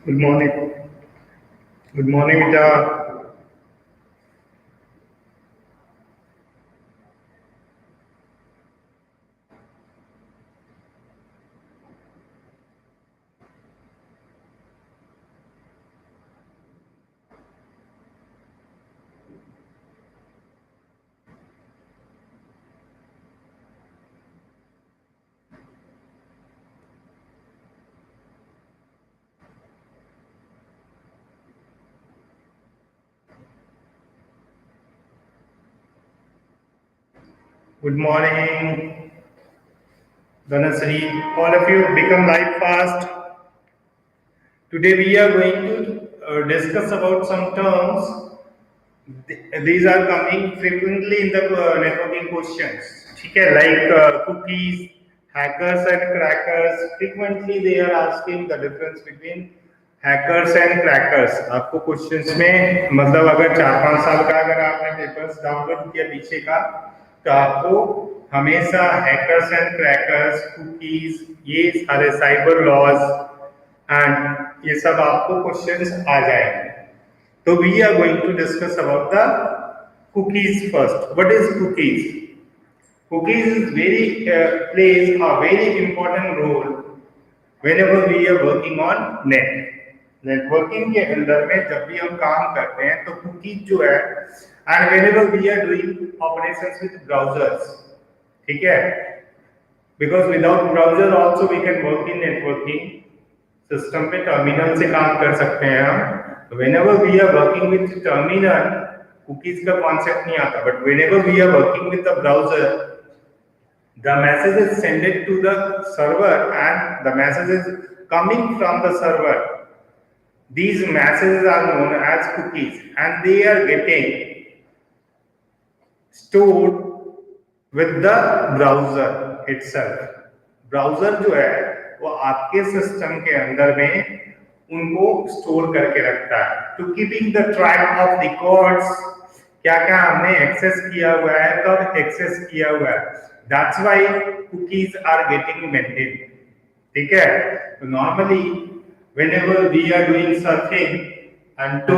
Good morning. Good morning, Vita. Good morning, Dhanasri. All of you become live fast. Today we are going to discuss about some terms. These are coming frequently in the networking questions. ठीक है, like cookies, hackers and crackers. Frequently they are asking the difference between hackers and crackers. आपको questions में मतलब अगर 4-5 साल का अगर आपने पेपर्स डाउनलोड किया पीछे का तो आपको हमेशा हैकर्स एंड क्रैकर्स, कुकीज, ये सारे साइबर लॉज एंड ये सब आपको क्वेश्चंस आ जाएंगे. So we are going to discuss about the cookies first. What is cookies? Cookies is plays a very important role whenever we are working on net. Networking के अंदर में जब भी हम काम करते हैं तो कुकीज जो है and whenever we are doing operations with browsers, ठीक है, because without browser also we can work in networking. System पे टर्मिनल से काम कर सकते हैं हम. whenever we are working with terminal, cookies का कॉन्सेप्ट नहीं आता, but whenever we are working with the browser, the message is sent to the server and the message is coming from the server. These messages are known as cookies and they are getting stored with the browser itself. Browser जो है वो आपके system के अंदर में उनको store करके रखता है. To keeping the track of records, क्या क्या हमने एक्सेस किया हुआ है, कब एक्सेस किया हुआ है. That's why cookies are getting maintain. ठीक है, तो normally whenever we are doing something and to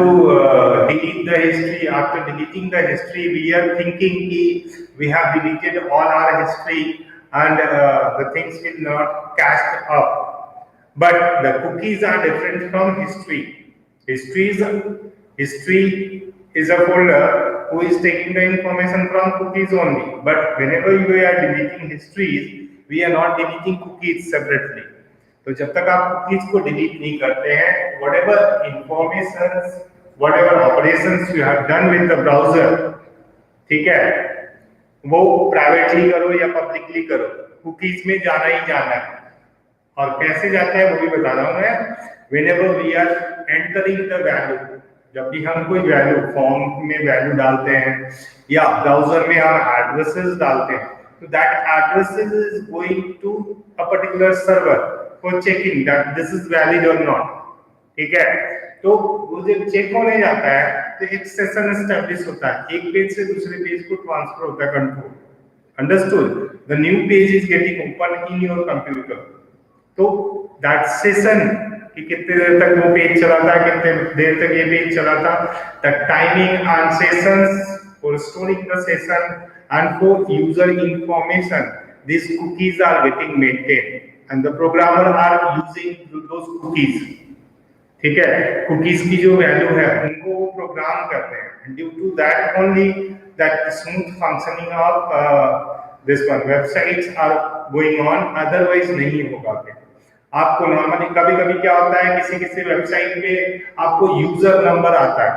delete the history, after deleting the history we are thinking ki we have deleted all our history and the things will not cast up, but the cookies are different from history. History is a folder who is taking the information from cookies only, but whenever we are deleting histories we are not deleting cookies separately. तो जब तक आप cookies को delete नहीं करते हैं, whatever informations, whatever operations you have done with the browser, ठीक है, वो प्राइवेटली करो या पब्लिकली करो, कुकीज में जाना ही जाना है. और कैसे जाता है वो भी बता रहा हूं मैं. whenever we are entering the value, जब भी हम कोई वैल्यू फॉर्म में वैल्यू डालते हैं या ब्राउजर में हम एड्रेसेस डालते हैं, तो that addresses is going to a particular server for checking that this is valid और नॉट. ठीक है, तो वो जब चेक होने जाता है तो एक सेशन एस्टैब्लिश होता है, एक पेज से दूसरे पेज को ट्रांसफर होता है, control. Understood? The new page is getting open in your computer. तो दैट सेशन कि कितने देर तक वो पेज चला था, कितने देर तक ये पेज चला था, the timing and sessions for storing the session and for user information, these cookies are getting maintained and the programmer are using those cookies. ठीक है, कुकीज की जो वैल्यू है उनको वो प्रोग्राम करते हैं. Due to that only that smooth functioning of this one websites are going on, otherwise नहीं होगा. आपको नॉर्मली कभी कभी क्या होता है, किसी किसी वेबसाइट पे आपको यूजर नंबर आता है,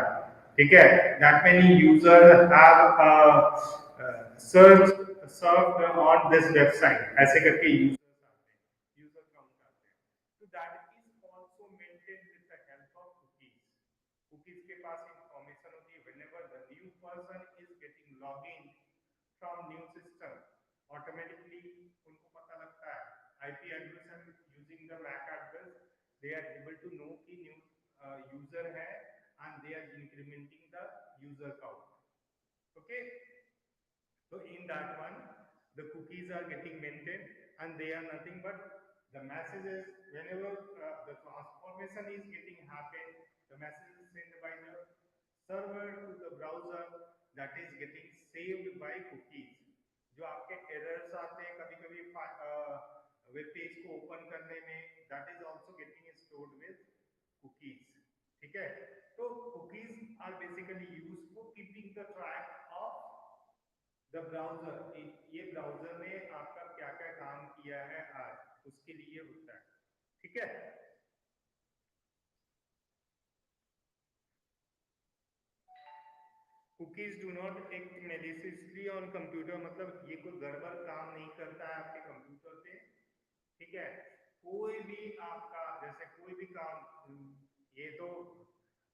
ठीक है, that many user have search served on this website, ऐसे करके यूजर काउंट आते हैं. तो that is also maintain with the help of cookies. Cookies के पास इंफॉर्मेशन होती है. Whenever the new person is getting login from new system, automatically उनको पता लगता है IP address using the mac address, they are able to know कि new user है and they are incrementing the user count. Okay, so in that one the cookies are getting maintained and they are nothing but the messages, whenever the transformation is getting happen, the message is sent by the server to the browser, that is getting saved by cookies. जो आपके errors आते हैं कभी कभी web page को open करने में, that is also getting stored with cookies. ठीक है, तो cookies are basically used for keeping the track of the browser. ये ब्राउजर ने आपका क्या क्या काम किया है आज, उसके लिए होता है. ठीक है, cookies do not act maliciously on computer, मतलब ये कोई गड़बड़ काम नहीं करता है आपके कंप्यूटर पे. ठीक है, कोई भी आपका जैसे कोई भी काम, ये तो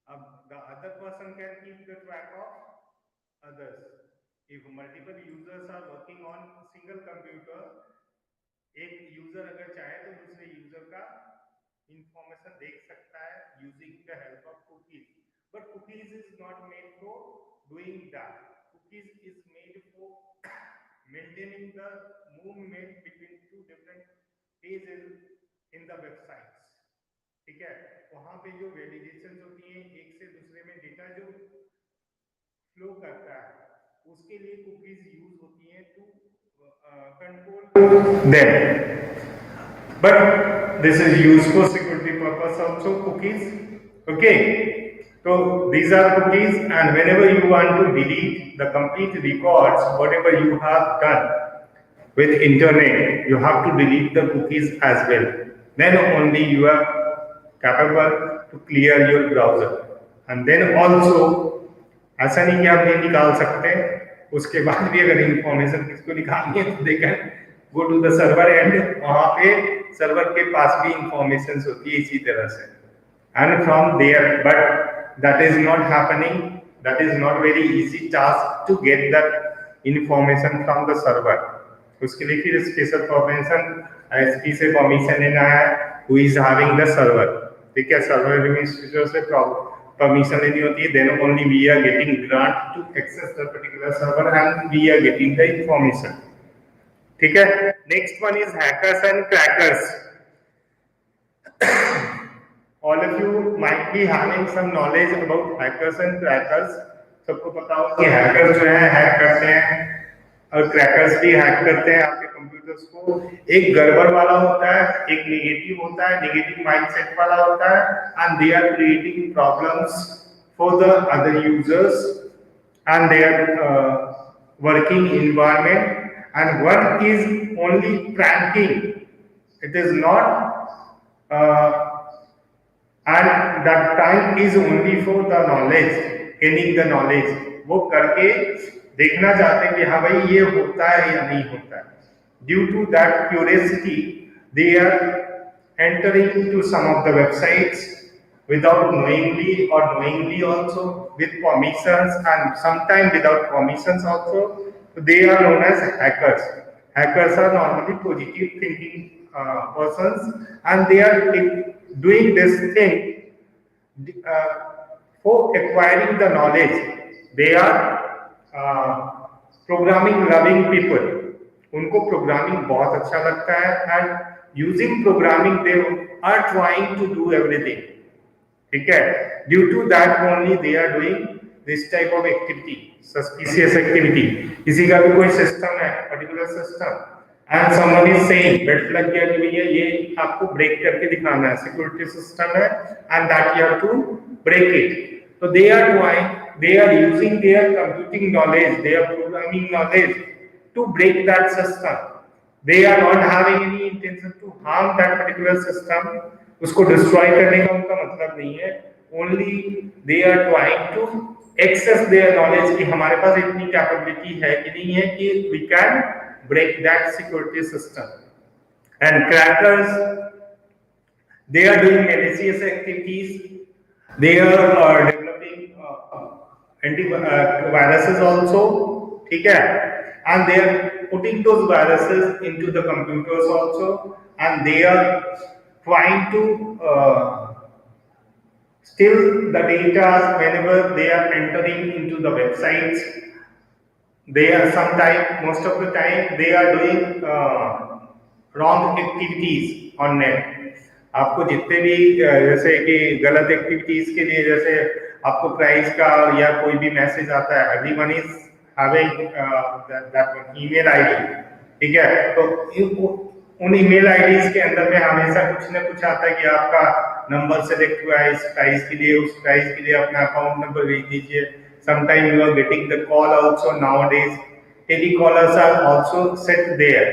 अब the other person can keep the track of others. If multiple users are working on single computer, एक यूजर अगर चाहे तो दूसरे यूजर का इंफॉर्मेशन देख सकता है using the help of cookies. But cookies is not made for doing that. Cookies is made for maintaining the movement between two different pages in the websites. ठीक है, वहां पे जो वैलिडेशन होती है एक से दूसरे में डेटा जो फ्लो करता है, उसके लिए कुकीज यूज होती हैं to control them. But this is used for security purpose also, cookies. Okay, so these are cookies, and whenever you want to delete the complete records, whatever you have done with internet, you have to delete the cookies as well. Then only you are capable to clear your browser. And then also ऐसा नहीं कि आप नहीं निकाल सकते, उसके बाद भी अगर इंफॉर्मेशन किसको निकालनी है तो they can go to the server and वहां पे सर्वर के पास भी इंफॉर्मेशन होती है इसी तरह से, and from there. But that is not happening, that is not very easy task to get that information from the server. उसके लिए फिर स्पेशल परमिशन एसपी से परमिशन लेना है, who is having the server. ठीक है, सर्वर एडमिनिस्ट्रेटर से permission लेनी होती है, then only we are getting grant to access the particular server and we are getting the information. ठीक है, next one is hackers and crackers. All of you might be having some knowledge about hackers and crackers. सबको पता हो कि hackers जो है hack करते हैं और क्रैकर्स भी हैक करते हैं आपके कंप्यूटर्स को. एक गड़बड़ वाला होता है, एक नेगेटिव होता है, नेगेटिव माइंडसेट वाला होता है, and they are creating problems for the other users and their working environment. And one is only pranking, it is not, and that time is only for the knowledge, gaining the knowledge. वो करके देखना चाहते हैं कि हाँ भाई ये होता है या नहीं होता है. Due to that curiosity they are entering to some of the websites without knowingly or knowingly also, with permissions and sometimes without permissions also. So they are known as hackers. Hackers are normally positive thinking persons, and they are doing this thing for acquiring the knowledge. They are programming loving people. उनको programming बहुत अच्छा लगता है, and using programming they are trying to do everything. ठीक है, due to that only they are doing this type of activity, suspicious activity. किसी का भी कोई सिस्टम है, particular system, and someone is saying bet लग गया कि भैया ये आपको ब्रेक करके दिखाना है, सिक्योरिटी सिस्टम है and that you have to break it. So they are trying, they are using their computing knowledge, their programming knowledge to break that system. They are not having any intention to harm that particular system. उसको destroy करने का उनका मतलब नहीं है. Only they are trying to access their knowledge कि हमारे पास इतनी capability है कि नहीं है कि we can break that security system. And crackers, they are doing malicious activities. They are developing antiviruses also. ठीक है, and they are putting those viruses into the computers also, and they are trying to steal the data whenever they are entering into the websites. They are sometimes, most of the time, they are doing wrong activities on net. आपको जितने भी जैसे कि गलत activities के लिए, जैसे आपको प्राइस का या कोई भी मैसेज आता है, everyone is having that email ID, ठीक है, तो उन ईमेल आईडीज के अंदर में हमेशा कुछ ना कुछ आता है कि आपका नंबर सेलेक्ट हुआ है इस प्राइस के लिए, उस प्राइस के लिए अपना अकाउंट नंबर भेज दीजिए। Sometime you are getting the call also nowadays, telecallers are also set there,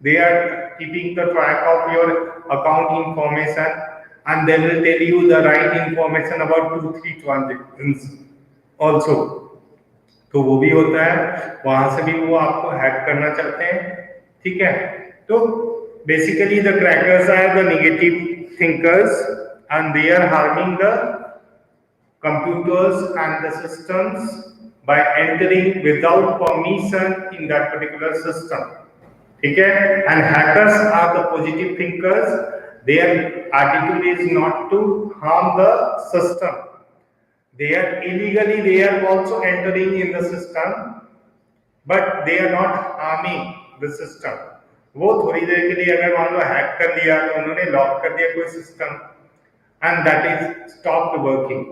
they are keeping the track of your account information and they will tell you the right information about 2-3 transactions also। तो वो भी होता है, वहां से भी वो आपको हैक करना चाहते हैं, ठीक है। तो basically the crackers are the negative thinkers and they are harming the computers and the systems by entering without permission in that particular system, ठीक है। and hackers are the positive thinkers, their attitude is not to harm the system, they are illegally, they are also entering in the system but they are not harming the system। वो थोड़ी देर के लिए अगर मान लो hack कर लिया तो उन्होंने लॉक कर दिया कोई system and that is stopped working,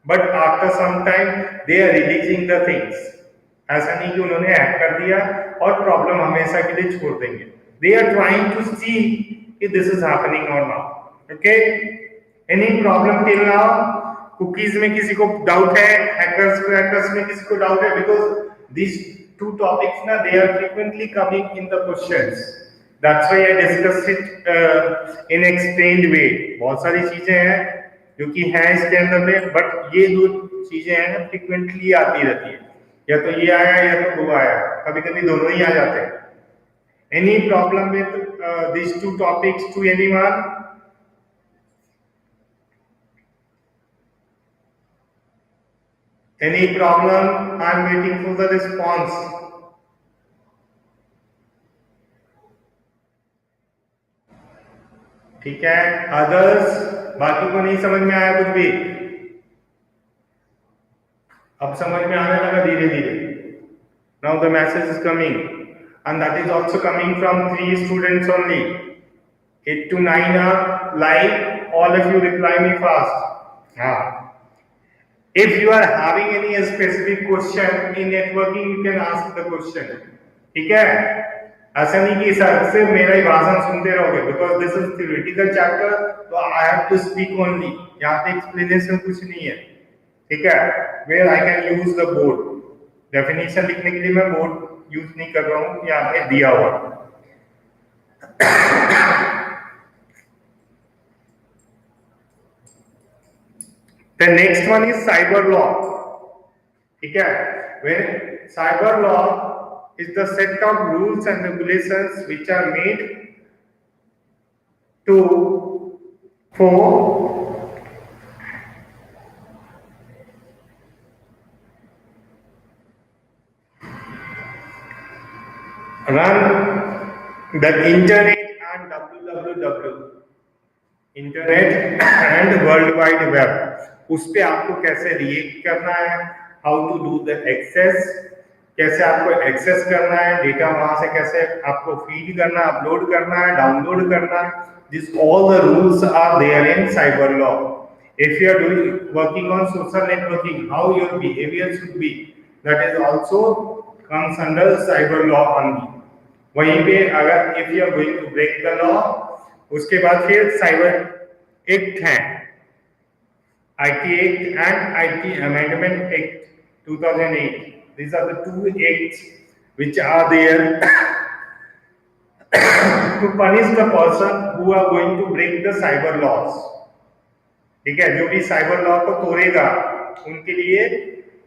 but after some time they are releasing the things। ऐसा नहीं कि उन्होंने हैक कर दिया और प्रॉब्लम हमेशा के लिए छोड़ देंगे, they are trying to see if this is happening or not। okay, any problem till now? Cookies में किसी को डाउट है? हैकर्स में किसी को डाउट है? बिकॉज these two topics ना they are frequently coming in the questions, that's why I discussed it in explained way। बहुत सारी चीजें हैं जो कि हैं इसके अंदर में, बट ये दो चीजें हैं ना फ्रिक्वेंटली आती रहती है, या तो ये आया या तो वो आया, कभी कभी दोनों ही आ जाते हैं। Any problem with this two topics to anyone? Any problem? I am waiting for the response. ठीक है, अदर्स? बाकी को नहीं समझ में आया कुछ भी? अब समझ में आने लगा धीरे धीरे। Now the message is coming and that is also coming from 3 students only। 8 to 9 are live, all of you reply me fast। हाँ, if you are having any specific question in networking you can ask the question, ठीक है। ऐसा नहीं कि sir सिर्फ मेरा ही भाषण सुनते रहोगे, because this is theoretical chapter, तो I have to speak only, यहाँ पे एक्सप्लेनेशन कुछ नहीं है, ठीक है। Where I can use the board, definition लिखने के लिए मैं बोर्ड यूज नहीं कर रहा हूं, यहाँ पे दिया हुआ। The next one is cyber law, ठीक है। When cyber law is the set of rules and regulations which are made to for run the internet and www, internet and world wide web, उस पे आपको कैसे react करना है, how to do the access, कैसे आपको access करना है डेटा, वहां से कैसे आपको फीड करना, अपलोड करना है, डाउनलोड करना है, this all the rules are there in cyber law. If you are doing working on social networking, how your behaviour should be, that is also comes under cyber law only. वहीं पे अगर if you are going to break the law, उसके बाद फिर cyber act है, IT act and IT amendment act 2008। These are the two acts which are there to punish the person who are going to break the cyber laws। ठीक है, जो भी cyber law को तोड़ेगा उनके लिए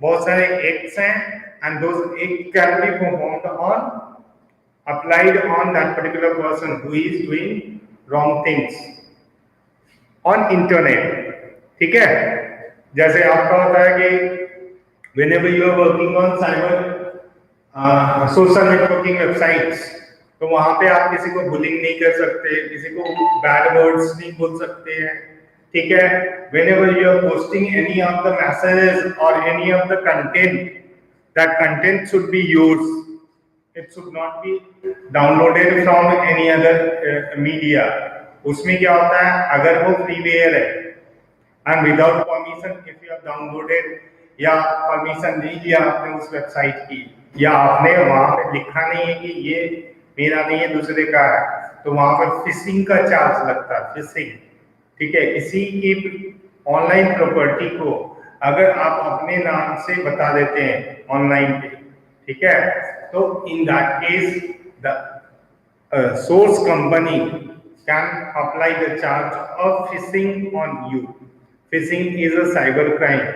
बहुत सारे एक्ट्स हैं, and those act can be performed on applied on that particular person who is doing wrong things on internet। ठीक है, जैसे आपका होता है कि whenever you are working on cyber social networking websites, तो वहां पे आप किसी को बुलिंग नहीं कर सकते, किसी को बैड वर्ड्स नहीं बोल सकते हैं, ठीक है। whenever you are posting any of the messages or any of the content, that content should be yours, It should not be downloaded from any other media. उसमें क्या होता है, अगर वो फ्रीवेयर है and without permission if you have downloaded या permission नहीं लिया आपने उस वेबसाइट की, या आपने वहां पे लिखा नहीं है कि ये मेरा नहीं है दूसरे का है, तो वहां पर फिशिंग का चार्ज लगता है, फिशिंग। ठीक है, किसी की ऑनलाइन प्रॉपर्टी को अगर आप अपने नाम से बता देते हैं ऑनलाइन पे, ठीक है, तो in that case the source company can apply the charge of phishing on you. Phishing is a cyber crime,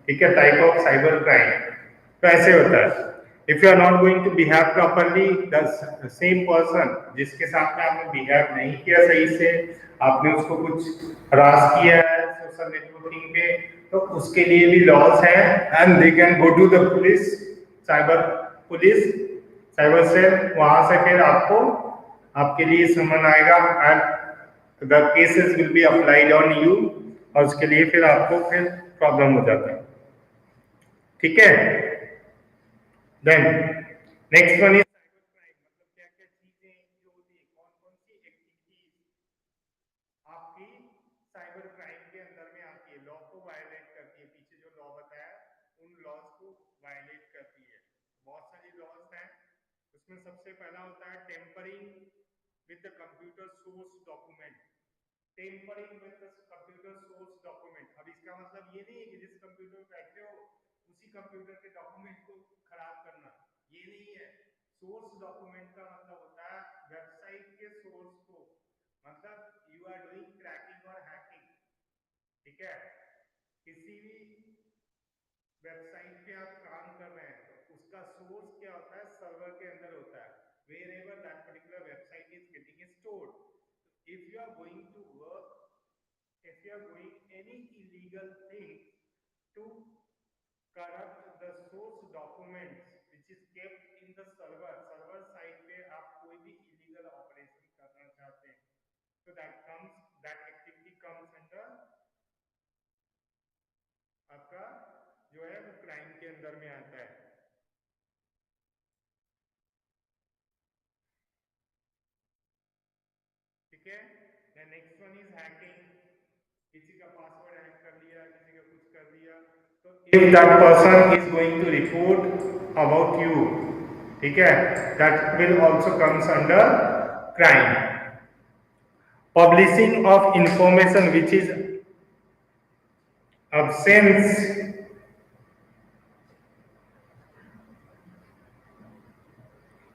ठीक है, type of cyber crime। तो ऐसे होता है, if you are not going to behave properly, the same person जिसके साथ में आपने behave नहीं किया सही से, आपने उसको कुछ हरास किया है सोशल नेटवर्किंग पे, तो उसके लिए भी लॉस है, and they can go to the police, police cyber cell, वहां से फिर आपको आपके लिए समन आएगा and the cases will be applied on you, और उसके लिए फिर आपको फिर प्रॉब्लम हो जाता है। ठीक है, then next one is cyber crime. मतलब क्या क्या चीजें जो होती है, कौन कौन सी एक्टिविटीज आपकी साइबर क्राइम के अंदर में आती है, लॉ को वायलेट करती है, पीछे जो लॉ बताया उन लॉज को वायलेट करती है। बहुत सारी लॉज हैं, उसमें सबसे पहला होता है tampering with the computer source document। Tampering with the computer source document. अब इसका मतलब ये नहीं है कि जिस कंप्यूटर पे बैठे हो उसी कंप्यूटर के डॉक्यूमेंट को खराब करना, ये नहीं है। सोर्स डॉक्यूमेंट का मतलब होता है वेबसाइट के सोर्स को, मतलब यू आर डूइंग क्रैकिंग और हैकिंग। ठीक है, किसी भी वेबसाइट पे आप काम कर रहे हैं तो उसका सोर्स क्या होता है, सर्वर के अंदर होता है, wherever that particular website is getting stored। if you are going to work, if you are doing any illegal thing to corrupt the source documents which is kept in the server side पे आप कोई भी illegal operation करना चाहते हैं, तो that activity comes under आपका जो है वो क्राइम के अंदर में आता है। ठीक है, नेक्स्ट वन इज हैकिंग। किसी का पासवर्ड हैक कर लिया, किसी का कुछ कर दिया, तो if that person is going to report about you, ठीक है, that will also comes under crime. Publishing of information which is absence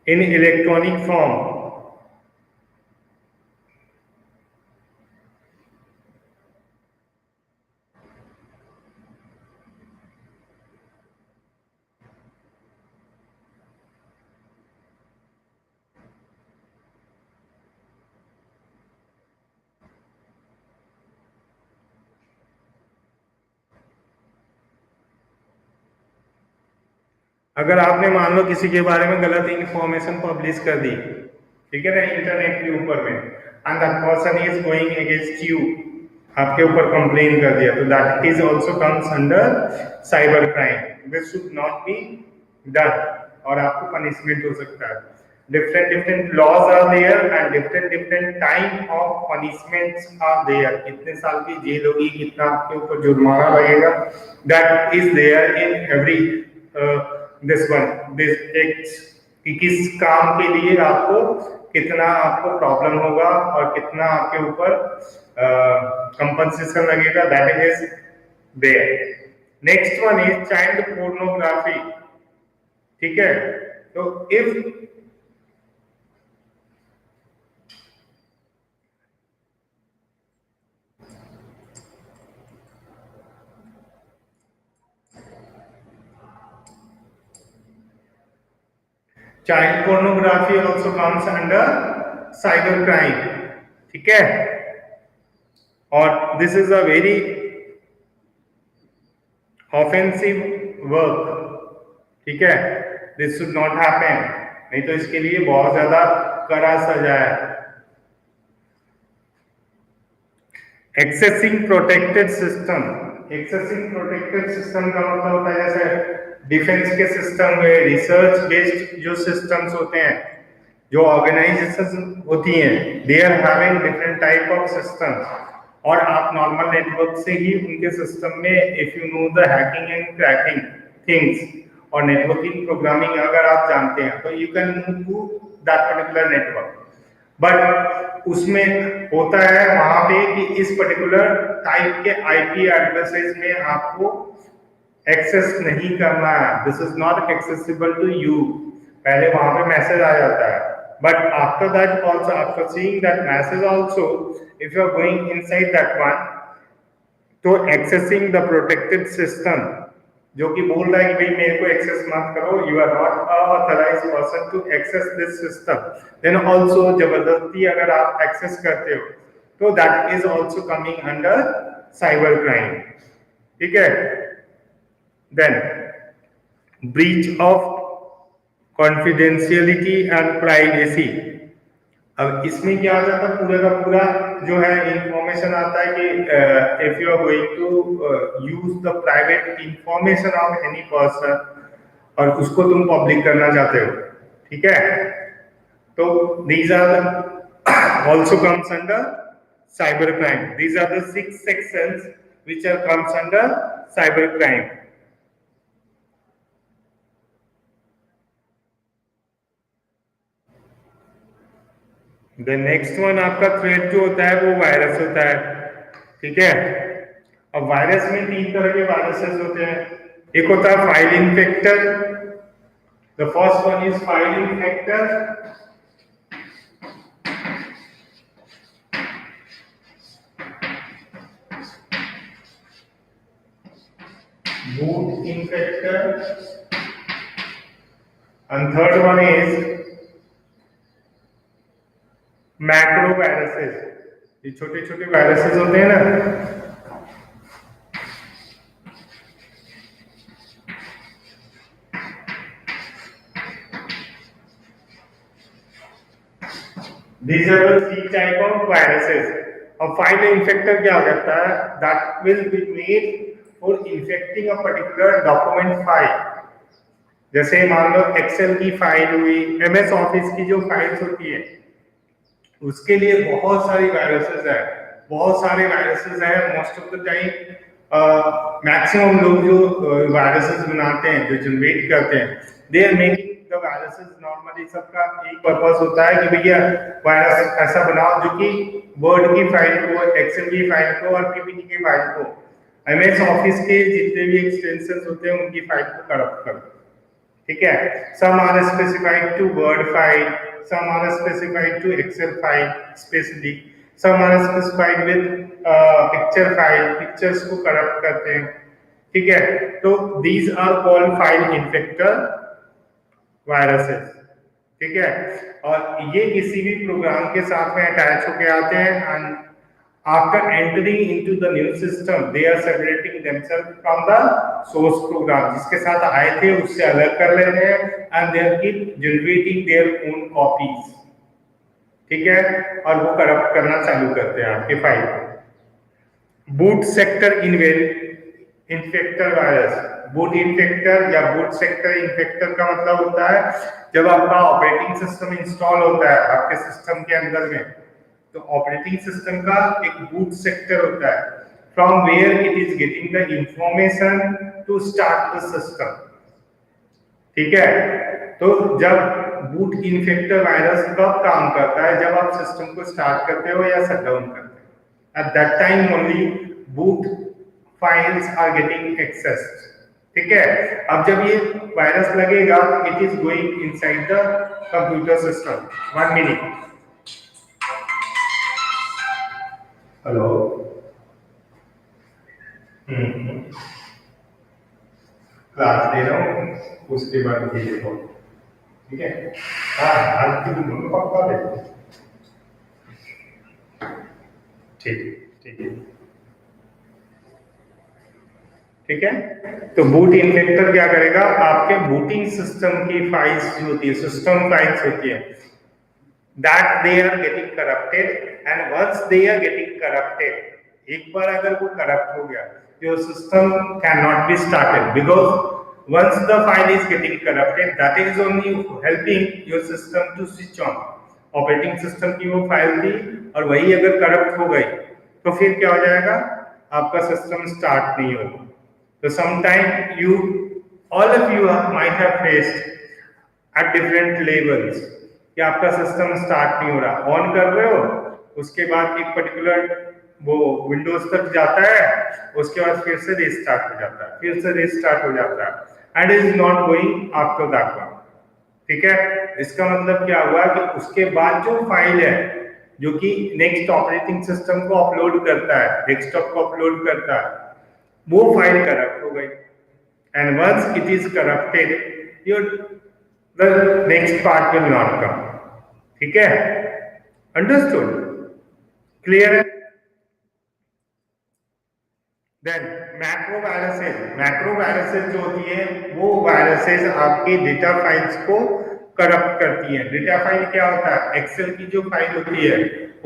in electronic form। अगर आपने मान लो किसी के बारे में गलत इंफॉर्मेशन पब्लिश कर दी, ठीक है ना, इंटरनेट के ऊपर में, and that person is going against you, आपके ऊपर कंप्लेन कर दिया, तो that is also comes under cyber crime. This should not be done, और आपको पनिशमेंट हो सकता है। Different laws are there and different time of punishments are there. कितने साल की जेल होगी, कितना आपके ऊपर जुर्माना लगेगा, that is there in every this act, कि किस काम के लिए आपको कितना आपको प्रॉब्लम होगा और कितना आपके ऊपर कंपनसेशन लगेगा, that is there. Next one is child pornography. ठीक है, तो if child pornography also comes under cyber crime. ठीक है, और this is a very offensive work. ठीक है, दिस शुड नॉट हैपन, नहीं तो इसके लिए बहुत ज्यादा कड़ा सजा है। Accessing protected system. Accessing protected system का मतलब होता है जैसे डिफेंस के सिस्टम में रिसर्च बेस्ड जो सिस्टम्स होते हैं, जो ऑर्गेनाइजेशन होती हैं, they are having different type of systems, और आप नॉर्मल नेटवर्क से ही उनके सिस्टम में if you know the hacking and cracking things और नेटवर्किंग प्रोग्रामिंग अगर आप जानते हैं तो you can move to that particular network. But उसमें होता है वहां पे कि इस पर्टिकुलर टाइप के आईपी एड्रेसेस में आपको एक्सेस नहीं करना है, this is not accessible to you. पहले वहां पे मैसेज आ जाता है, but after that also, after seeing that message also, if you are going inside that one, तो एक्सेसिंग द प्रोटेक्टेड सिस्टम जो कि बोल रहा है कि भाई मेरे को एक्सेस मत करो, you are not authorised person to access this system, then also जबरदस्ती अगर आप एक्सेस करते हो तो that is also coming under cyber crime. ठीक है। Then breach of confidentiality and privacy. अब इसमें क्या आ जाता है, पूरा का पूरा जो है इंफॉर्मेशन आता है कि if you are going to use the private information of any person और उसको तुम पब्लिक करना चाहते हो, ठीक है, तो these are also comes under cyber crime. These are the 6 sections which are comes under cyber crime. The next one आपका थ्रेट जो होता है वो वायरस होता है। ठीक है। अब वायरस में 3 तरह के वायरसेस होते हैं। एक होता है file infector, the first one is file infector, boot infector, and third one is macro viruses। ये छोटे छोटे वायरसेस होते हैं ना, these are the 3 type of viruses। अब फाइल इन्फेक्टर क्या करता है, that will be made for infecting a particular document file। जैसे मान लो एक्सेल की फाइल हुई, एमएस ऑफिस की जो फाइल्स होती है उसके लिए बहुत सारी वायरसेस है, बहुत सारे वायरसेस है। Most of the time maximum लोग जो वायरसेस बनाते हैं, जो जनरेट करते हैं, they are making the viruses. Normally सबका एक पर्पस होता है कि भैया वायरस ऐसा बनाओ जो कि वर्ड की फाइल को, एक्सेल की फाइल को और पीपीटी की फाइल को, एमएस ऑफिस के जितने भी एक्सटेंशंस होते हैं उनकी फाइल को करप्ट करो। ठीक है। Some are specified to word file, some are specified to excel file specially, some are specified with picture file, pictures को करप्ट करते हैं। ठीक है। तो these are called file infector viruses। ठीक है। और ये किसी भी प्रोग्राम के साथ में अटैच होके आते हैं, and after entering into the new system they are separating themselves from the source program, जिसके साथ आए थे उससे अलग कर लेते हैं, and they keep generating their own copies। ठीक है। और वो करप्ट करना चालू करते हैं आपके फाइल को। Boot sector infector virus. Boot इन्फेक्टर या बूट सेक्टर इन्फेक्टर का मतलब होता है जब आपका ऑपरेटिंग सिस्टम इंस्टॉल होता है आपके सिस्टम के अंदर में, तो ऑपरेटिंग सिस्टम का एक बूट सेक्टर होता है, from where it is getting the information to start the system. ठीक है। तो जब बूट इन्फेक्टर वायरस कब काम करता है, जब आप सिस्टम को स्टार्ट करते हो या शट डाउन करते हो, at that time only boot files are getting accessed. ठीक है। अब जब ये वायरस लगेगा, it is going inside the computer system. 1 मिनट। हेलो। क्लास ले रहा हूँ, उसके बाद ये देखो। ठीक है। हाँ, आज की तो पक्का देखो। ठीक ठीक है। ठीक है। तो बूट इन्फेक्टर क्या करेगा, आपके बूटिंग सिस्टम की फाइल्स जो होती है, सिस्टम फाइल्स होती है, that they are getting corrupted, and once they are getting corrupted, एक बार अगर वो करप्ट हो गया, your system cannot be started because once the file is getting corrupted, that is only helping your system to switch on. Operating system की वो file थी और वही अगर करप्ट हो गई तो फिर क्या हो जाएगा, आपका सिस्टम स्टार्ट नहीं होगा. तो sometime you all of you might have faced at different levels कि आपका सिस्टम स्टार्ट नहीं हो रहा, ऑन कर रहे हो, उसके बाद एक पर्टिकुलर वो विंडोज तक जाता है, उसके बाद फिर से रीस्टार्ट हो जाता है, फिर से रीस्टार्ट हो जाता है and is not going after that one. ठीक है, इसका मतलब क्या हुआ कि उसके बाद जो फाइल है जो कि नेक्स्ट ऑपरेटिंग सिस्टम को अपलोड करता है, डेस्कटॉप को अपलोड करता है, वो फाइल करप्ट हो गई. And once it is corrupted, your the next part will not come. ठीक है, अंडरस्टूड, क्लियर है. Then macro viruses. Macro viruses जो होती है वो वायरसेस आपके डेटा फाइल्स को करप्ट करती है. डेटा फाइल क्या होता है, एक्सेल की जो फाइल होती है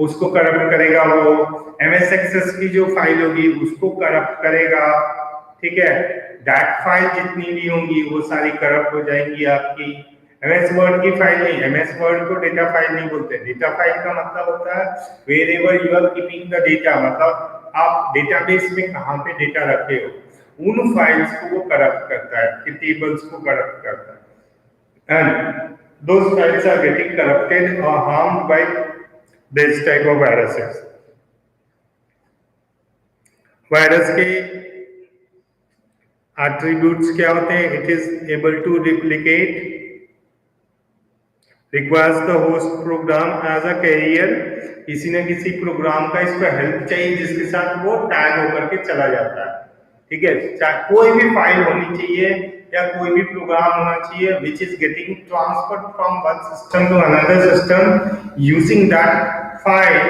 उसको करप्ट करेगा, वो एमएस एक्सेस की जो फाइल होगी उसको करप्ट करेगा. ठीक है, डैट फाइल जितनी भी होंगी वो सारी करप्ट हो जाएंगी आपकी. एमएस वर्ड की फाइल नहीं, एमएस वर्ड को डेटा फाइल नहीं बोलते. डेटा फाइल का मतलब होता है wherever you are keeping the data, मतलब आप डेटाबेस में कहां पे डेटा रखे हो, उन फाइल्स को वो करप्ट करता है, कि टेबल्स को करप्ट करता है. And those files are getting corrupted or harmed by this type of viruses. Virus के attributes क्या होते हैं, it is able to replicate, requires the host program as a carrier. किसी न किसी प्रोग्राम का इसको हेल्प चाहिए जिसके साथ वो टैग होकर के चला जाता है. ठीक है, कोई भी फाइल होनी चाहिए या कोई भी प्रोग्राम होना चाहिए which is getting transferred from one system to another system using that file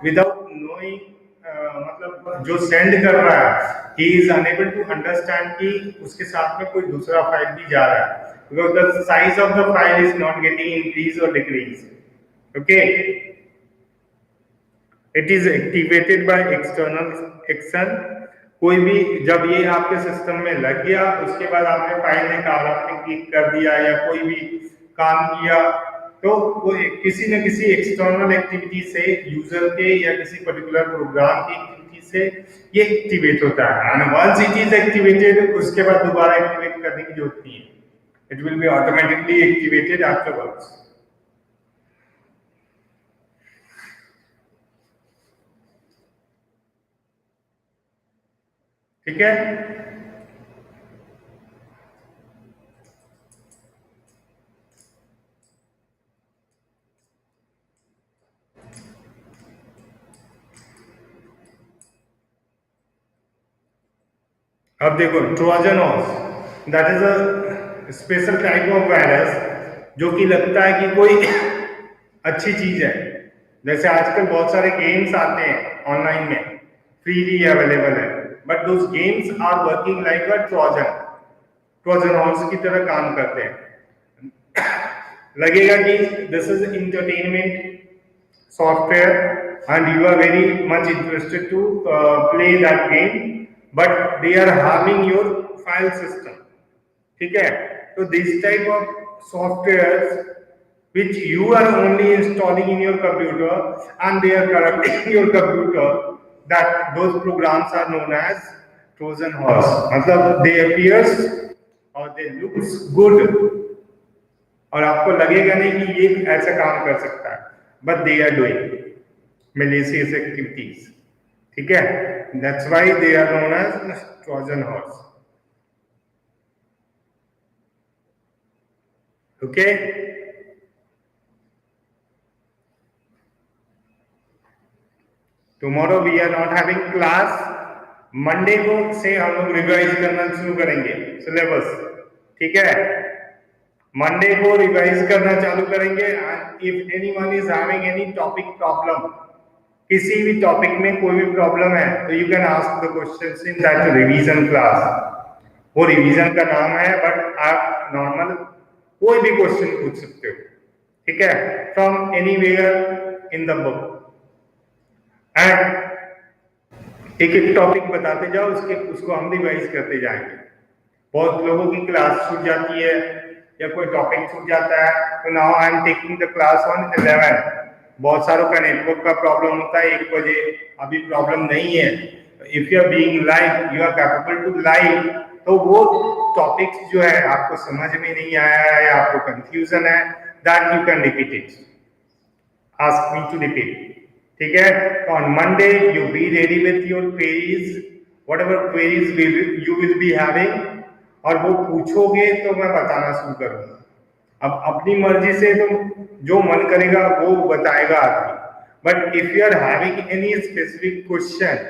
without knowing, मतलब जो सेंड कर रहा है he is unable to understand कि उसके साथ में कोई दूसरा फाइल भी जा रहा है, because the size of the file is not getting increase or decrease. Okay, it is activated by external action. कोई भी जब ये आपके सिस्टम में लग गया उसके बाद आपने फाइल निकाला, आपने क्लिक कर दिया या कोई भी काम किया, तो वो किसी न किसी एक्सटर्नल एक्टिविटी से, यूजर के या किसी पर्टिकुलर प्रोग्राम की एक्टिविटी से ये एक्टिवेट होता है. And once it is activated, उसके बाद दोबारा एक्टिवेट करने की जरूरत नहीं है, it will be automatically activated afterwards. ठीक है, अब देखो Trojan horse, that is a special type of virus जो कि लगता है कि कोई अच्छी चीज है. जैसे आजकल बहुत सारे गेम्स आते हैं ऑनलाइन में, फ्रीली अवेलेबल है, but those games are working like a Trojan horse की तरह काम करते हैं. लगेगा कि this is entertainment software and you are very much interested to play that game, but they are harming your file system. ठीक है, तो this type of softwares which you are only installing in your computer and they are corrupting your computer, that those programs are known as Trojan horse. मतलब they appears or they looks good और आपको लगेगा नहीं कि ये ऐसा काम कर सकता है, but they are doing malicious activities. ठीक है, that's why they are known as Trojan horse. Okay, tomorrow we are not having class. Monday को से हम लोग रिवाइज करना शुरू करेंगे सिलेबस. ठीक है, मंडे को रिवाइज करना चालू करेंगे. If anyone is having any topic problem, किसी भी टॉपिक में कोई भी प्रॉब्लम है तो you can ask the questions in that revision class. वो रिवीजन का नाम है, बट आप नॉर्मल कोई भी क्वेश्चन पूछ सकते हो. ठीक है, from anywhere in the book. And एक एक टॉपिक बताते जाओ, उसको हम रिवाइज करते जाएंगे. बहुत लोगों की क्लास छूट जाती है या कोई टॉपिक छूट जाता है, तो now I am taking the class on 11। बहुत सारों का नेटवर्क का प्रॉब्लम होता है 1 बजे, अभी प्रॉब्लम नहीं है। If you are being live, you are capable to live, तो वो टॉपिक्स जो है आपको समझ में नहीं आया है या आपको कंफ्यूजन है, that you can repeat it, ask me to repeat, ठीक है। तो on Monday you be ready with your queries, whatever queries you will be having, और वो पूछोगे तो मैं बताना शुरू करूंगा। अब अपनी मर्जी से तुम जो मन करेगा वो बताएगा आदमी, but if you are having any specific question,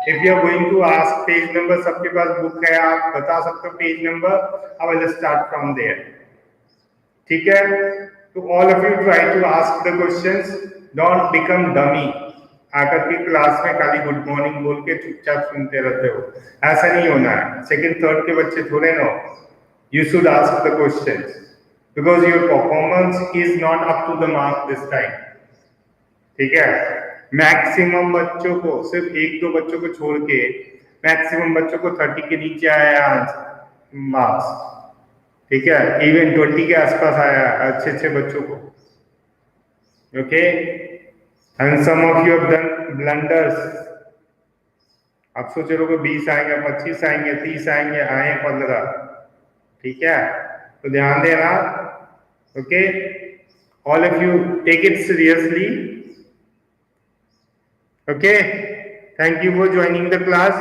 if you are going to ask page number, सबके पास बुक है, आप बता सकते हो page number, I will start from there, ठीक है। तो all of you try to ask the questions, don't become dummy, आकर के क्लास में खाली गुड मॉर्निंग बोल के चुपचाप सुनते रहते हो, ऐसा नहीं होना है। सेकंड थर्ड के बच्चे थोड़े ना, you should ask the questions because your performance is not up to the mark this time, ठीक है। मैक्सिमम बच्चों को, सिर्फ 1-2 बच्चों को छोड़ के मैक्सिमम बच्चों को 30 के नीचे आया मार्क्स, ठीक है। इवन 20 के आसपास आया अच्छे अच्छे बच्चों को, okay. And some of you have done blunders, आप सोच रहे हो 20 आएंगे, 25 आएंगे, 30 आएंगे, आए 15, ठीक है। तो ध्यान देना, okay. All of you take it seriously, okay. Thank you for joining the class.